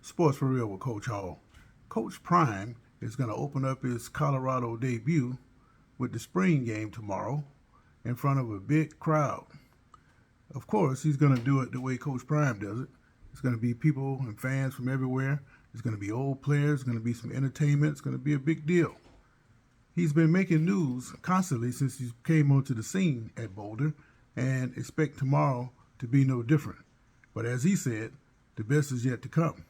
Sports for Real with Coach Hall. Coach Prime is going to open up his Colorado debut with the spring game tomorrow in front of a big crowd. Of course, he's going to do it the way Coach Prime does it. It's going to be people and fans from everywhere. It's going to be old players. It's going to be some entertainment. It's going to be a big deal. He's been making news constantly since he came onto the scene at Boulder, and expect tomorrow to be no different. But as he said, the best is yet to come.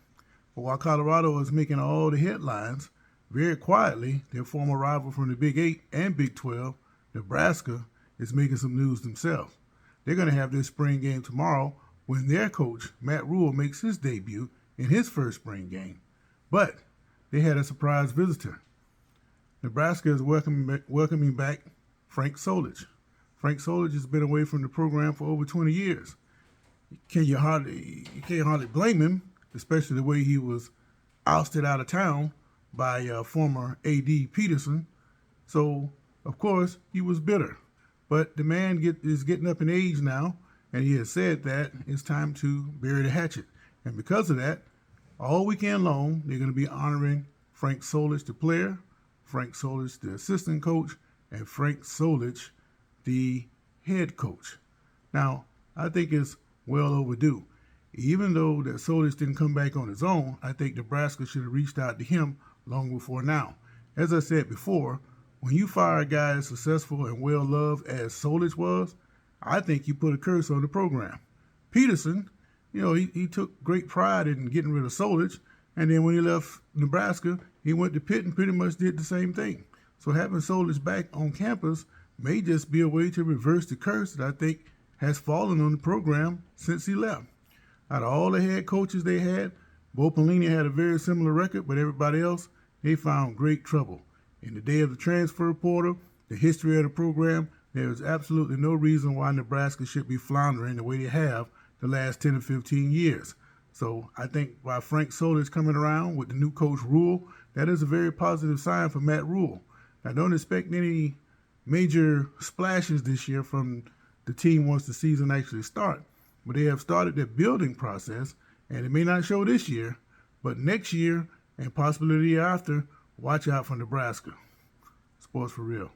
But while Colorado is making all the headlines, very quietly, their former rival from the Big 8 and Big 12, Nebraska, is making some news themselves. They're going to have their spring game tomorrow when their coach, Matt Rhule, makes his debut in his first spring game. But they had a surprise visitor. Nebraska is welcoming back Frank Solich. Frank Solich has been away from the program for over 20 years. You can't hardly blame him, especially the way he was ousted out of town by former A.D. Peterson. So, of course, he was bitter. But the man is getting up in age now, and he has said that it's time to bury the hatchet. And because of that, all weekend long, they're going to be honoring Frank Solich, the player, Frank Solich, the assistant coach, and Frank Solich, the head coach. Now, I think it's well overdue. Even though that Solich didn't come back on his own, I think Nebraska should have reached out to him long before now. As I said before, when you fire a guy as successful and well-loved as Solich was, I think you put a curse on the program. Peterson, he took great pride in getting rid of Solich, and then when he left Nebraska, he went to Pitt and pretty much did the same thing. So having Solich back on campus may just be a way to reverse the curse that I think has fallen on the program since he left. Out of all the head coaches they had, Bo Pelini had a very similar record, but everybody else, they found great trouble. In the day of the transfer portal, the history of the program, there is absolutely no reason why Nebraska should be floundering the way they have the last 10 or 15 years. So I think by Frank Solich coming around with the new coach Rhule, that is a very positive sign for Matt Rhule. I don't expect any major splashes this year from the team once the season actually starts. But they have started their building process, and it may not show this year, but next year and possibly the year after, watch out for Nebraska. Sports for Real.